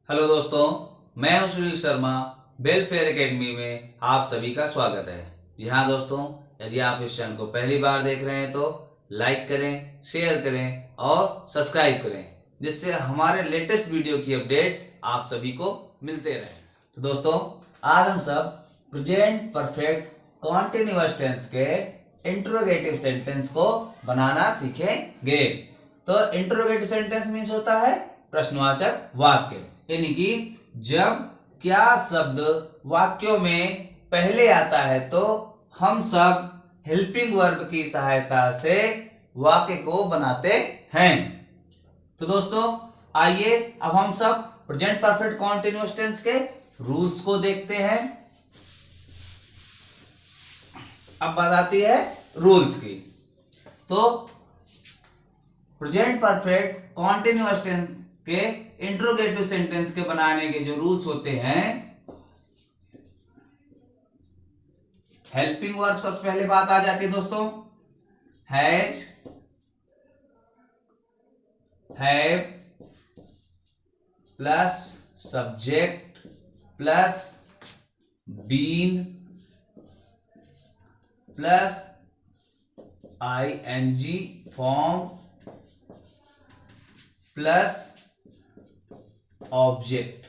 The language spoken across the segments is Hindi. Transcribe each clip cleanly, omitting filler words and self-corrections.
हेलो दोस्तों, मैं हूं सुनील शर्मा। वेलफेयर एकेडमी में आप सभी का स्वागत है। जी हाँ दोस्तों, यदि आप इस चैनल को पहली बार देख रहे हैं तो लाइक करें, शेयर करें और सब्सक्राइब करें, जिससे हमारे लेटेस्ट वीडियो की अपडेट आप सभी को मिलते रहे। तो दोस्तों, आज हम सब प्रेजेंट परफेक्ट कॉन्टिन्यूअस टेंस के इंट्रोगेटिव सेंटेंस को बनाना सीखेंगे। तो इंट्रोगेटिव सेंटेंस मीन्स होता है प्रश्नवाचक वाक्य, यानी कि जब क्या शब्द वाक्यों में पहले आता है तो हम सब हेल्पिंग वर्ब की सहायता से वाक्य को बनाते हैं। तो दोस्तों, आइए अब हम सब प्रेजेंट परफेक्ट कॉन्टिन्यूअस टेंस के रूल्स को देखते हैं। अब बात आती है रूल्स की। तो प्रेजेंट परफेक्ट कॉन्टिन्यूअस टेंस के इंट्रोगेटिव सेंटेंस के बनाने के जो रूल्स होते हैं, हेल्पिंग वर्ब सबसे पहले बात आ जाती है दोस्तों। Has, have plus subject plus been plus ING form plus object.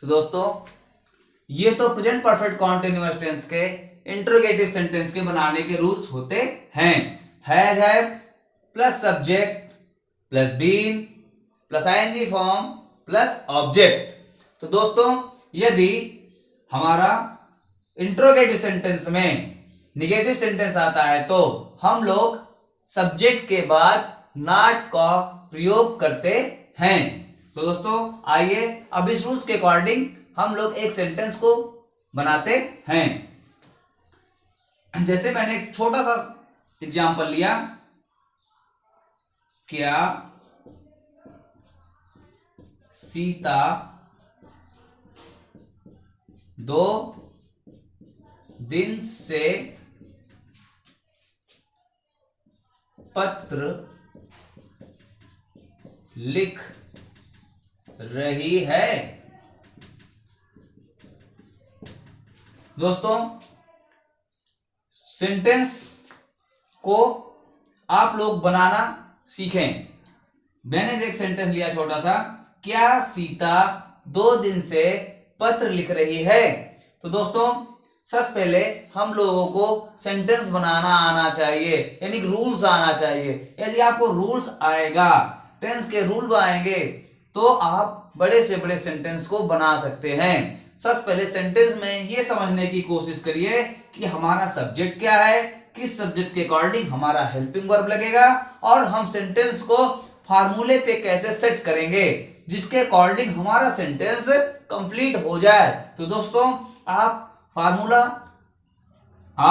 तो दोस्तों, ये तो प्रेजेंट परफेक्ट कॉन्टिन्यूअस टेंस के इंट्रोगेटिव सेंटेंस के बनाने के रूल्स होते हैं। Has, have plus subject plus been plus ING form plus object. तो दोस्तों, यदि हमारा इंट्रोगेटिव सेंटेंस में निगेटिव सेंटेंस आता है तो हम लोग सब्जेक्ट के बाद नॉट का प्रयोग करते हैं। तो दोस्तों, आइए अब इस रूल्स के अकॉर्डिंग हम लोग एक सेंटेंस को बनाते हैं। जैसे मैंने एक छोटा सा एग्जांपल लिया, क्या सीता 2 दिन से पत्र लिख रही है। दोस्तों, सेंटेंस को आप लोग बनाना सीखें। मैंने एक सेंटेंस लिया छोटा सा, क्या सीता 2 दिन से पत्र लिख रही है। तो दोस्तों, सबसे पहले हम लोगों को सेंटेंस बनाना आना चाहिए, यानी रूल्स आना चाहिए। यदि आपको रूल्स आएगा, टेंस के रूल आएंगे, तो आप बड़े से बड़े सेंटेंस को बना सकते हैं। सबसे पहले सेंटेंस में ये समझने की कोशिश करिए कि हमारा सब्जेक्ट क्या है, किस सब्जेक्ट के अकॉर्डिंग हमारा हेल्पिंग वर्ब लगेगा, और हम सेंटेंस को फार्मूले पे कैसे सेट करेंगे जिसके अकॉर्डिंग हमारा सेंटेंस कंप्लीट हो जाए। तो दोस्तों, आप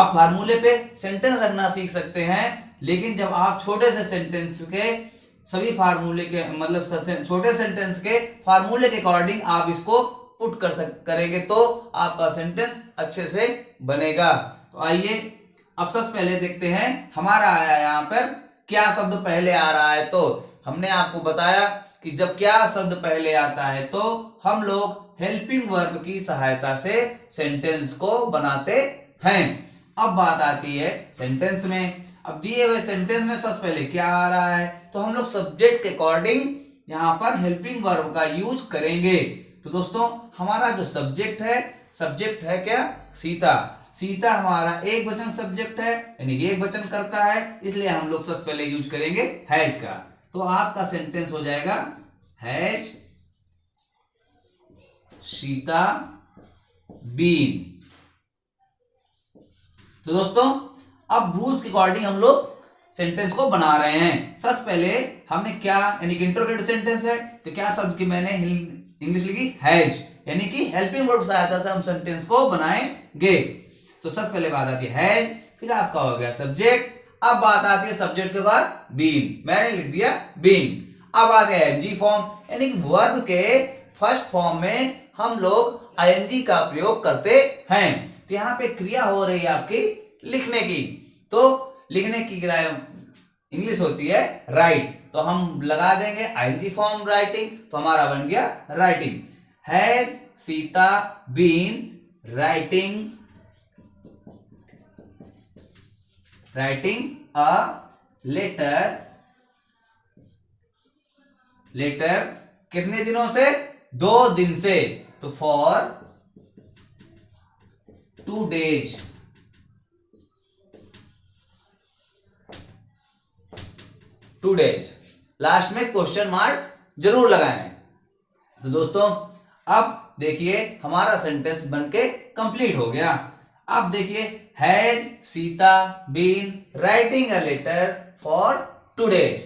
फार्मूले पे सेंटेंस रखना सीख सकते हैं, लेकिन जब आप छोटे से सेंटेंस के सभी फार्मूले के मतलब छोटे सेंटेंस के फार्मूले के अकॉर्डिंग आप इसको पुट करेंगे तो आपका सेंटेंस अच्छे से बनेगा। तो आइए अब सबसे पहले देखते हैं, हमारा आया यहाँ पर क्या शब्द पहले आ रहा है। तो हमने आपको बताया कि जब क्या शब्द पहले आता है तो हम लोग हेल्पिंग वर्ब की सहायता से सेंटेंस को बनाते हैं। अब बात आती है सेंटेंस में। अब दिए हुए सेंटेंस में सबसे पहले क्या आ रहा है, तो हम लोग सब्जेक्ट के अकॉर्डिंग यहां पर हेल्पिंग वर्ब का यूज करेंगे। तो दोस्तों, हमारा जो सब्जेक्ट है क्या, सीता। सीता हमारा एक वचन सब्जेक्ट है, यानी एक वचन करता है, इसलिए हम लोग सबसे पहले यूज करेंगे हैज का। तो आपका सेंटेंस हो जाएगा, हैज सीता बीन। तो दोस्तों, अब रूल्स के अकॉर्डिंग हम लोग सेंटेंस को बना रहे हैं। सबसे पहले हमने क्या, यानी कि इंट्रोगेटिव सेंटेंस है, तो क्या शब्द की मैंने इंग्लिश लिखी, हैज, यानी कि हेल्पिंग वर्ब सहायता से हम सेंटेंस को बनाएंगे। तो सबसे पहले बात आती है हैज, फिर आपका हो गया सब्जेक्ट। अब बात आती है सब्जेक्ट के बाद बीन, मैंने लिख दिया बीन। अब आ गया एनजी फॉर्म, यानी कि वर्ब के फर्स्ट फॉर्म में हम लोग आईएनजी का प्रयोग करते हैं। तो यहाँ पे क्रिया हो रही है आपकी लिखने की। तो लिखने की इंग्लिश होती है राइट, तो हम लगा देंगे आईएनजी फॉर्म राइटिंग, तो हमारा बन गया writing. Has Sita been writing a letter कितने दिनों से? 2 दिन से, तो फॉर 2 days। 2 days लास्ट में क्वेश्चन मार्क जरूर लगाएं। तो दोस्तों अब देखिए हमारा सेंटेंस बनके कंप्लीट हो गया। अब देखिए has Sita been writing a letter for 2 days।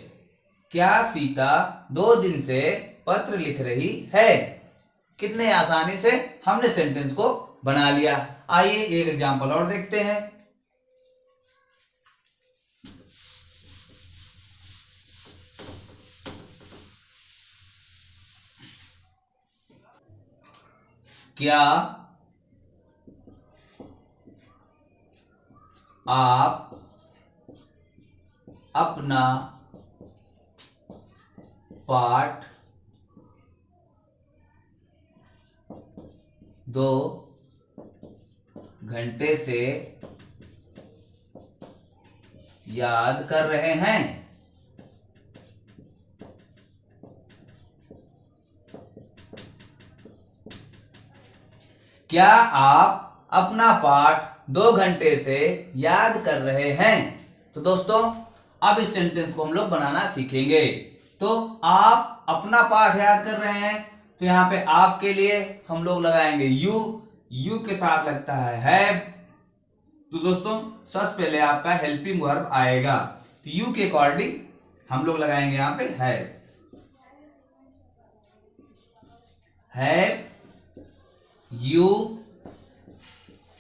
क्या सीता 2 दिन से पत्र लिख रही है? कितने आसानी से हमने सेंटेंस को बना लिया। आइए एक एग्जांपल और देखते हैं। क्या आप अपना पाठ 2 घंटे से याद कर रहे हैं? क्या आप अपना पाठ 2 घंटे से याद कर रहे हैं? तो दोस्तों अब इस सेंटेंस को हम लोग बनाना सीखेंगे। तो आप अपना पाठ याद कर रहे हैं, तो यहां पे आपके लिए हम लोग लगाएंगे यू के साथ लगता है हैव। तो दोस्तों सबसे पहले आपका हेल्पिंग वर्ब आएगा, तो यू के अकॉर्डिंग हम लोग लगाएंगे यहां पे have you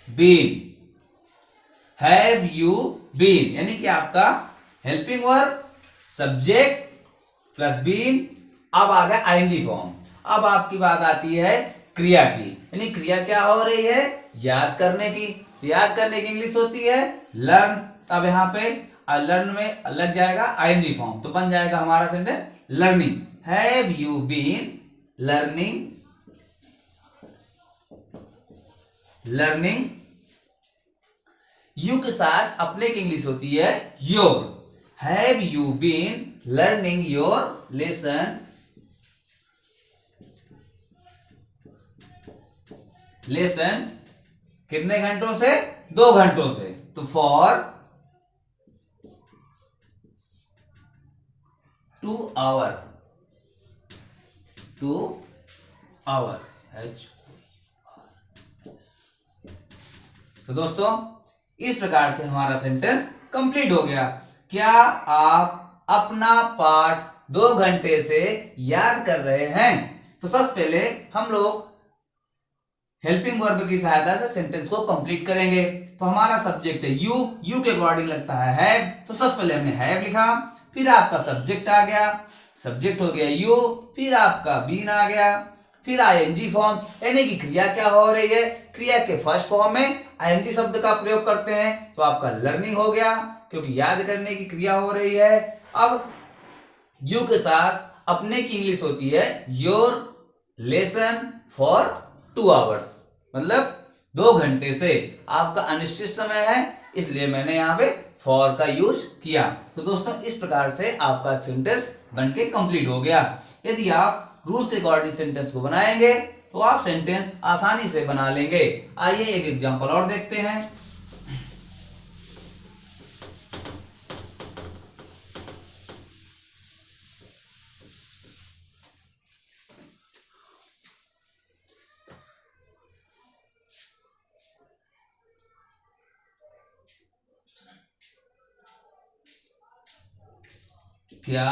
been. Have you been यानी कि आपका helping verb subject plus been, अब आ गया आईएनजी फॉर्म। अब आपकी बात आती है क्रिया की, यानी क्रिया क्या हो रही है? याद करने की। याद करने की इंग्लिश होती है लर्न। अब यहां पे लर्न में लग जाएगा आईएनजी फॉर्म, तो बन जाएगा हमारा sentence learning. Have you been learning. You के साथ अपने की इंग्लिश होती है your. Have you been learning your lesson कितने घंटों से? 2 घंटों से, तो फॉर 2 hour। तो दोस्तों इस प्रकार से हमारा सेंटेंस कंप्लीट हो गया। क्या आप अपना पाठ 2 घंटे से याद कर रहे हैं? तो सबसे पहले हम लोग हेल्पिंग वर्ब की सहायता से सेंटेंस को कंप्लीट करेंगे। तो हमारा सब्जेक्ट है यू के अकॉर्डिंग लगता है हैव, तो सबसे पहले हमने हैव लिखा, फिर आपका सब्जेक्ट आ गया, सब्जेक्ट हो गया यू, फिर आपका बीन आ गया, फिर आईएनजी फॉर्म, यानी कि क्रिया क्या हो रही है? क्रिया के फर्स्ट फॉर्म में आईएनजी शब्द का प्रयोग करते हैं, तो आपका लर्निंग हो गया क्योंकि याद करने की क्रिया हो रही है। अब यू के साथ अपने की इंग्लिश होती है योर लेसन फॉर 2 hours, मतलब 2 घंटे से। आपका अनिश्चित समय है इसलिए मैंने यहाँ पे फॉर का यूज किया। तो दोस्तों इस प्रकार से आपका सेंटेंस बनके कंप्लीट हो गया। यदि आप रूल्स के अकॉर्डिंग सेंटेंस को बनाएंगे तो आप सेंटेंस आसानी से बना लेंगे। आइए एक एग्जांपल और देखते हैं। क्या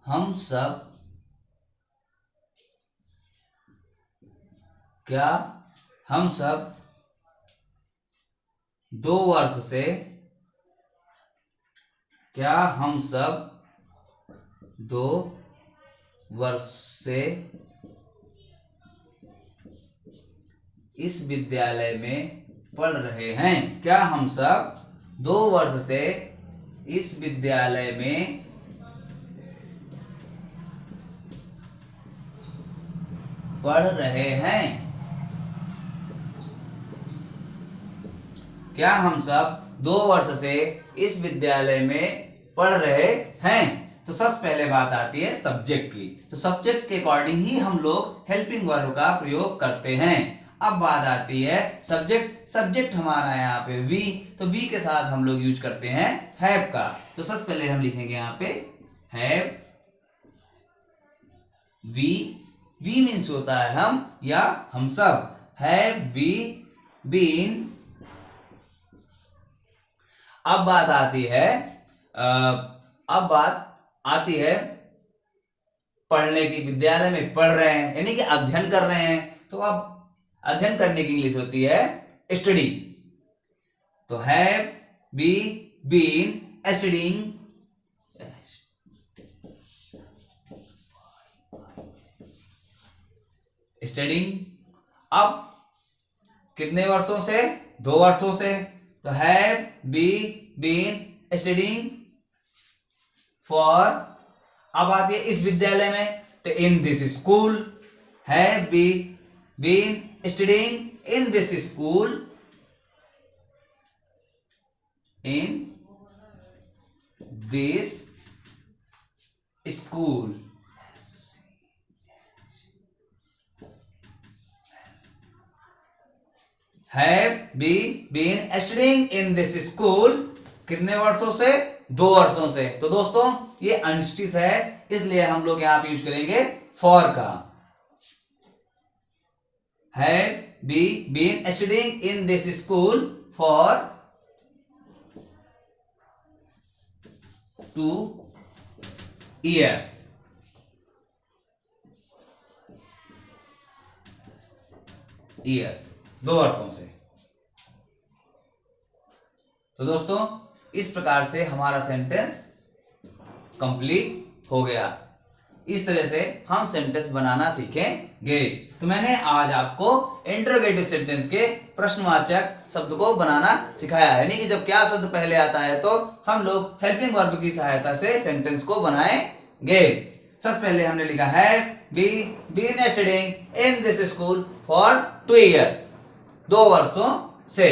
हम सब 2 वर्ष से इस विद्यालय में पढ़ रहे हैं? क्या हम सब 2 वर्ष से इस विद्यालय में पढ़ रहे हैं। क्या हम सब 2 वर्ष से इस विद्यालय में पढ़ रहे हैं? तो सबसे पहले बात आती है सब्जेक्ट की। तो सब्जेक्ट के अकॉर्डिंग ही हम लोग हेल्पिंग वर्ब का प्रयोग करते हैं। अब बात आती है सब्जेक्ट। सब्जेक्ट हमारा यहाँ पे वी, तो वी के साथ हम लोग यूज करते हैं हैव का। तो सबसे पहले हम लिखेंगे यहाँ पे हैव वी। वी मीन्स होता है हम या हम सब। Have we been. अब बात आती है पढ़ने की। विद्यालय में पढ़ रहे हैं यानी कि अध्ययन कर रहे हैं। तो अब अध्ययन करने की इंग्लिश होती है स्टडी। तो हैव वी बीन स्टडीइंग। अब कितने वर्षों से? 2 वर्षों से। तो have we been studying for. अब आती है इस विद्यालय में, तो in this school. Have we been studying in this school. In this school. Have we been studying in this school. कितने वर्षों से? 2 वर्षों से। तो दोस्तों ये अनिश्चित है, इसलिए हम लोग यहां पे यूज करेंगे फॉर का। Have we been studying in this school for 2 years। Years 2 वर्षों से। तो दोस्तों इस प्रकार से हमारा सेंटेंस कंप्लीट हो गया। इस तरह से हम सेंटेंस बनाना सीखेंगे। तो मैंने आज आपको इंटरोगेटिव सेंटेंस के प्रश्नवाचक शब्द को बनाना सिखाया है। यानी कि जब क्या शब्द पहले आता है तो हम लोग हेल्पिंग वर्ब की सहायता से सेंटेंस को बनाएंगे। सबसे पहले हमने लिखा है been studying in this school for 2 years। 2 वर्षों से।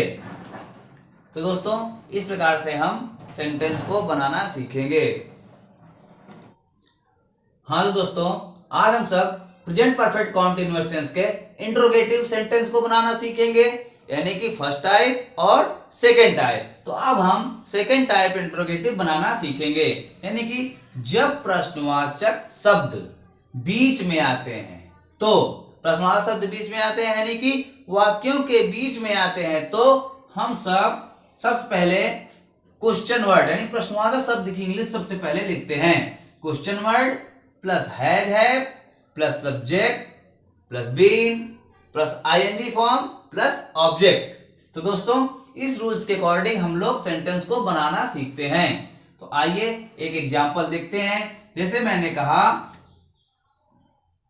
तो दोस्तों इस प्रकार से हम सेंटेंस को बनाना सीखेंगे। हाँ तो दोस्तों आज हम सब प्रेजेंट परफेक्ट कॉन्टिन्यूअस टेंस के इंट्रोगेटिव सेंटेंस को बनाना सीखेंगे, यानी कि फर्स्ट टाइप और सेकेंड टाइप। तो अब हम सेकेंड टाइप इंट्रोगेटिव बनाना सीखेंगे, यानी कि जब प्रश्नवाचक शब्द बीच में आते हैं। तो प्रश्नवाचक शब्द बीच में आते हैं यानी कि वाक्यों के बीच में आते हैं, तो हम सबसे पहले क्वेश्चन वर्ड यानी प्रश्नवाचक शब्द की इंग्लिश सबसे पहले लिखते हैं। Question word plus has have plus subject plus been plus ING form plus object. तो दोस्तों इस रूल्स के अकॉर्डिंग हम लोग सेंटेंस को बनाना सीखते हैं। तो आइए एक एग्जांपल देखते हैं। जैसे मैंने कहा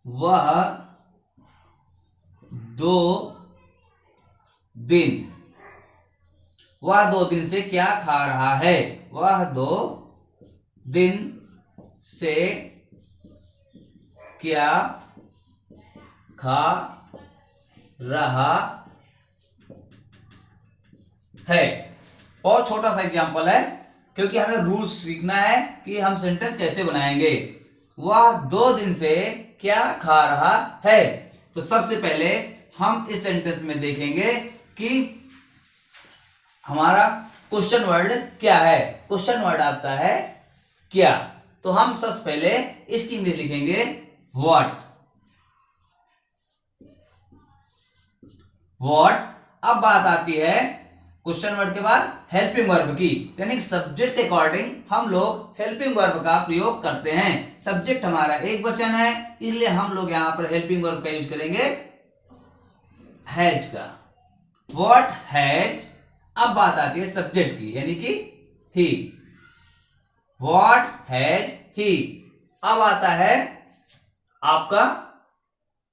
वह 2 दिन। वह 2 दिन से क्या खा रहा है? वह 2 दिन से क्या खा रहा है। बहुत छोटा सा एग्जांपल है क्योंकि हमें रूल्स सीखना है कि हम सेंटेंस कैसे बनाएंगे। वह 2 दिन से क्या खा रहा है। तो सबसे पहले हम इस सेंटेंस में देखेंगे कि हमारा क्वेश्चन वर्ड क्या है। क्वेश्चन वर्ड आता है क्या। तो हम सबसे पहले इसकी इंग्लिश लिखेंगे व्हाट। अब बात आती है क्वेश्चन वर्ड के बाद हेल्पिंग वर्ब की, यानी सब्जेक्ट के अकॉर्डिंग हम लोग हेल्पिंग वर्ब का प्रयोग करते हैं। सब्जेक्ट हमारा एक वचन है, इसलिए हम लोग यहां पर हेल्पिंग वर्ब का यूज करेंगे हैज का। What has. अब बात आती है सब्जेक्ट की, यानी कि ही। व्हाट हैज ही। अब आता है आपका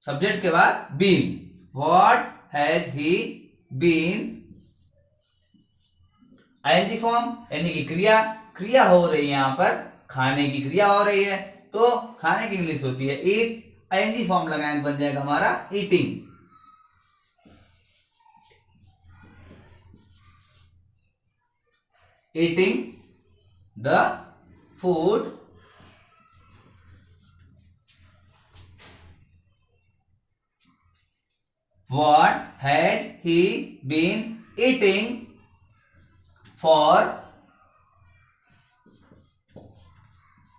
सब्जेक्ट के बाद been. What has he been ING form यानी कि क्रिया, क्रिया हो रही है यहाँ पर, खाने की क्रिया हो रही है, तो खाने की इंग्लिश होती है ईट, आईएनजी फॉर्म लगाएंगे बन जाएगा हमारा eating. Eating the food what has he been eating for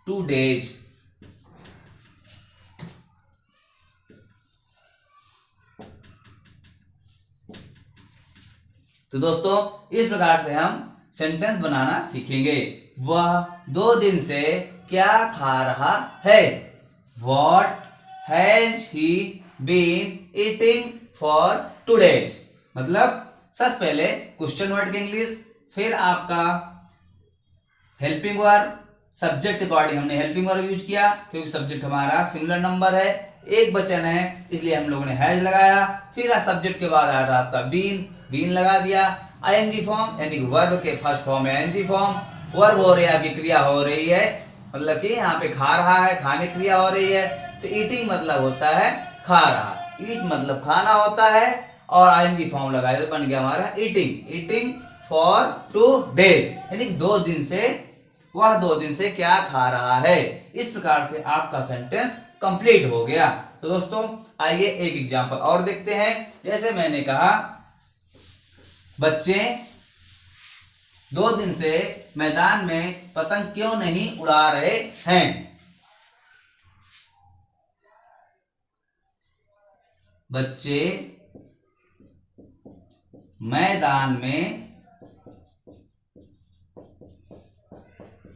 2 days। तो दोस्तों इस प्रकार से हम सेंटेंस बनाना सीखेंगे। वह 2 दिन से क्या खा रहा है। What has he been eating for 2 days। मतलब सबसे पहले क्वेश्चन वर्ड की इंग्लिश, फिर आपका हेल्पिंग वर्ब, सब्जेक्ट अकॉर्डिंग हमने हेल्पिंग वर्ब यूज किया क्योंकि सब्जेक्ट हमारा सिंगुलर नंबर है, एक वचन है इसलिए हम लोगों ने हैज लगाया। फिर सब्जेक्ट के बाद आया था आपका बीन, बीन लगा दिया। आईएनजी फॉर्म यानी कि वर्ब के फर्स्ट फॉर्म है आईएनजी फॉर्म, वर्ब हो रही है आपकी क्रिया हो रही है, मतलब कि यहाँ पे खा रहा है, खाने क्रिया हो रही है, तो ईटिंग मतलब होता है खा रहा, ईट मतलब खाना होता है, और आईएनजी फॉर्म लगाया तो बन गया हमारा ईटिंग। ईटिंग फॉर 2 days यानी 2 दिन से, वह 2 दिन से क्या खा रहा है। इस प्रकार से आपका सेंटेंस कंप्लीट हो गया। तो दोस्तों आइए एक एग्जांपल और देखते हैं। जैसे मैंने कहा बच्चे 2 दिन से मैदान में पतंग क्यों नहीं उड़ा रहे हैं। बच्चे मैदान में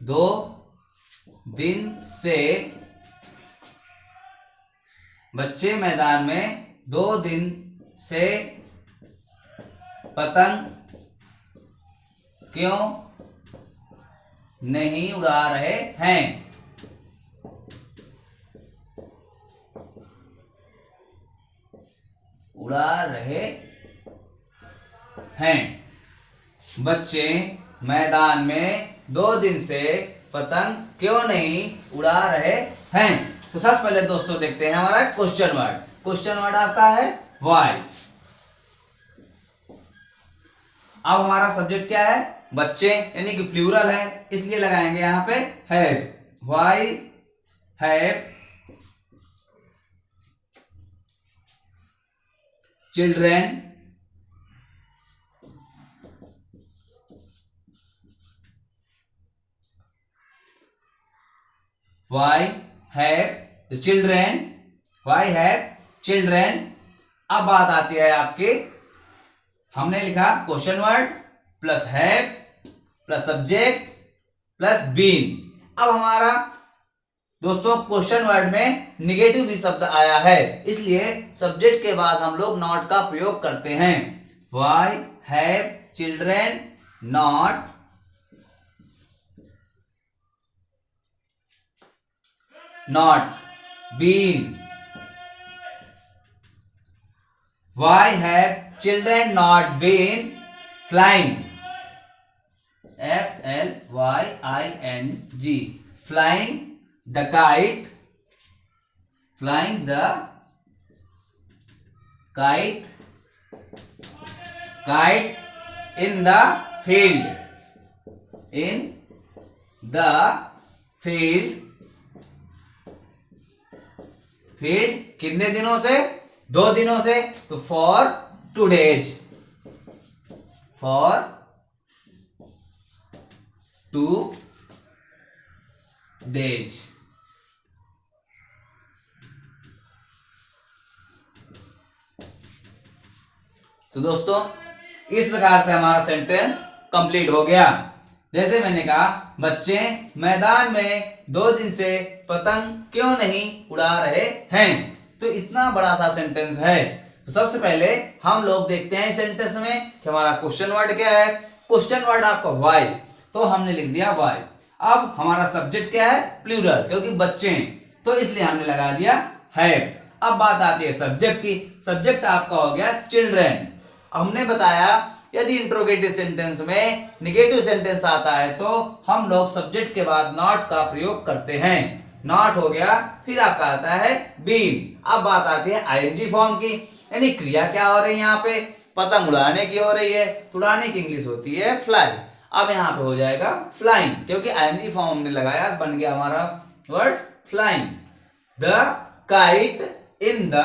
2 दिन से, बच्चे मैदान में 2 दिन से पतंग क्यों नहीं उड़ा रहे हैं। उड़ा रहे हैं। बच्चे मैदान में 2 दिन से पतंग क्यों नहीं उड़ा रहे हैं। तो सबसे पहले दोस्तों देखते हैं हमारा क्वेश्चन वर्ड। क्वेश्चन वर्ड आपका है व्हाई। अब हमारा सब्जेक्ट क्या है, बच्चे, यानी कि प्लूरल है इसलिए लगाएंगे यहां पे have. Why have children why have the children, why have children। अब बात आती है आपके, हमने लिखा question word plus have plus subject plus been. अब हमारा दोस्तों क्वेश्चन वर्ड में निगेटिव भी शब्द आया है, इसलिए सब्जेक्ट के बाद हम लोग नॉट का प्रयोग करते हैं। why have children not been। why have children not been flying। FLYING flying the kite, flying the kite, kite in the field, in the field, field कितने दिनों से, 2 दिनों से, तो for 2 days, for 2 days। तो दोस्तों इस प्रकार से हमारा सेंटेंस कंप्लीट हो गया। जैसे मैंने कहा बच्चे मैदान में 2 दिन से पतंग क्यों नहीं उड़ा रहे हैं। तो इतना बड़ा सा सेंटेंस है। तो सबसे पहले हम लोग देखते हैं सेंटेंस में कि हमारा क्वेश्चन वर्ड क्या है। क्वेश्चन वर्ड आपका वाई, तो हमने लिख दिया वाई। अब हमारा सब्जेक्ट क्या है, प्लूरल, क्योंकि बच्चे, तो इसलिए हमने लगा दिया हैव। अब बात आती है सब्जेक्ट की। सब्जेक्ट आपका हो गया चिल्ड्रेन। हमने बताया यदि इंट्रोगेटिव सेंटेंस में निगेटिव सेंटेंस आता है तो हम लोग सब्जेक्ट के बाद नॉट का प्रयोग करते हैं। नॉट हो गया, फिर आपका आता है बीन। अब बात आती है आईएनजी फॉर्म की, यानी क्रिया क्या हो रही है यहाँ पे, पतंग उड़ाने की हो रही है। तो उड़ाने की इंग्लिश होती है फ्लाई। अब यहाँ पे हो जाएगा फ्लाइंग, क्योंकि आईएनजी फॉर्म हमने लगाया, बन गया हमारा word flying. The kite in the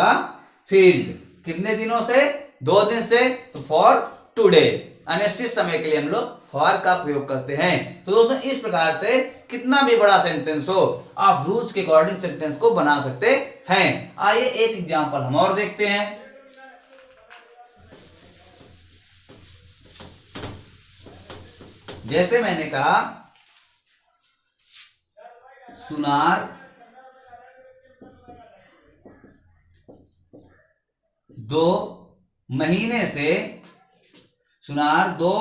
field, कितने दिनों से, 2 दिन से, तो फॉर टुडे, अनिश्चित समय के लिए हम लोग फॉर का प्रयोग करते हैं। तो दोस्तों इस प्रकार से कितना भी बड़ा सेंटेंस हो आप रूल्स के अकॉर्डिंग सेंटेंस को बना सकते हैं। आइए एक एग्जांपल हम और देखते हैं। जैसे मैंने कहा सुनार 2 महीने से, सुनार 2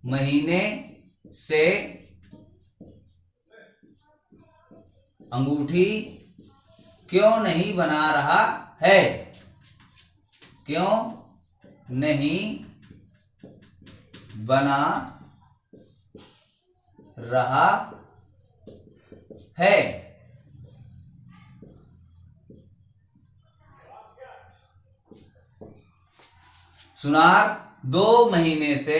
महीने से अंगूठी क्यों नहीं बना रहा है, क्यों नहीं बना रहा है। सुनार 2 महीने से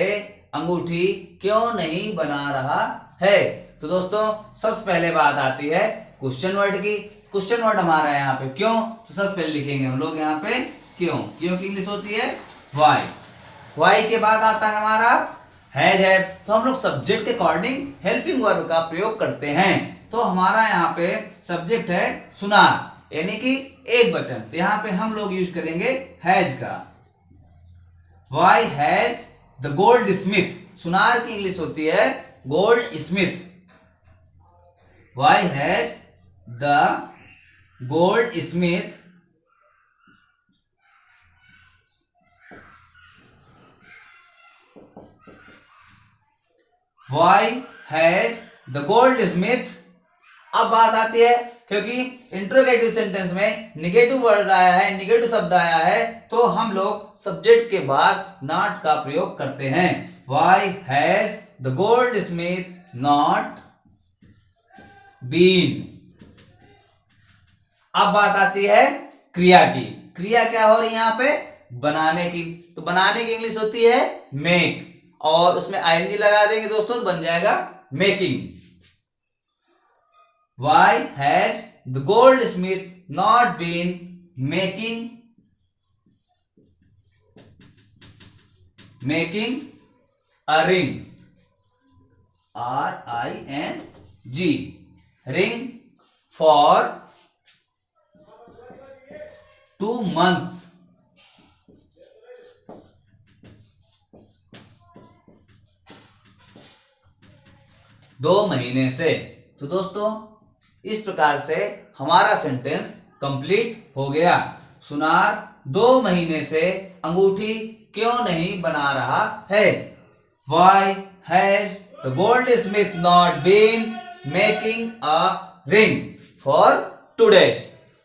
अंगूठी क्यों नहीं बना रहा है। तो दोस्तों सबसे पहले बात आती है क्वेश्चन वर्ड की। क्वेश्चन वर्ड हमारा यहाँ पे क्यों, तो सबसे पहले लिखेंगे हम लोग यहाँ पे क्यों। क्यों की इंग्लिश होती है व्हाई। व्हाई के बाद आता है हमारा हैज है। तो हम लोग सब्जेक्ट के अकॉर्डिंग हेल्पिंग वर्ब का प्रयोग करते हैं। तो हमारा यहाँ पे सब्जेक्ट है सुनार, यानी कि एक वचन, तो यहाँ पे हम लोग यूज करेंगे हैज का। Why has the goldsmith, सुनार की इंग्लिश होती है gold Smith. Why has the goldsmith Why has the goldsmith। अब बात आती है, क्योंकि इंट्रोगेटिव सेंटेंस में निगेटिव वर्ड आया है, निगेटिव शब्द आया है, तो हम लोग सब्जेक्ट के बाद नॉट का प्रयोग करते हैं। Why has the goldsmith not been। अब बात आती है क्रिया की। क्रिया क्या हो रही है यहाँ पे, बनाने की। तो बनाने की इंग्लिश होती है मेक, और उसमें आईएनजी लगा देंगे दोस्तों तो बन जाएगा making. Why has the goldsmith not been making a ring, R-I-N-G, ring for 2 months। 2 महीने से। तो दोस्तों इस प्रकार से हमारा सेंटेंस कंप्लीट हो गया। सुनार 2 महीने से अंगूठी क्यों नहीं बना रहा है। Why has the goldsmith not been making a ring for 2 days।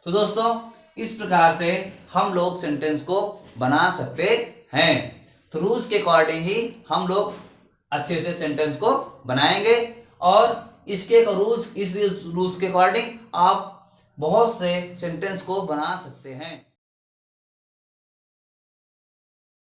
तो दोस्तों इस प्रकार से हम लोग सेंटेंस को बना सकते हैं। तो रूल्स के अकॉर्डिंग ही हम लोग अच्छे से सेंटेंस को बनाएंगे, और इस रूल्स के अकॉर्डिंग आप बहुत से सेंटेंस को बना सकते हैं।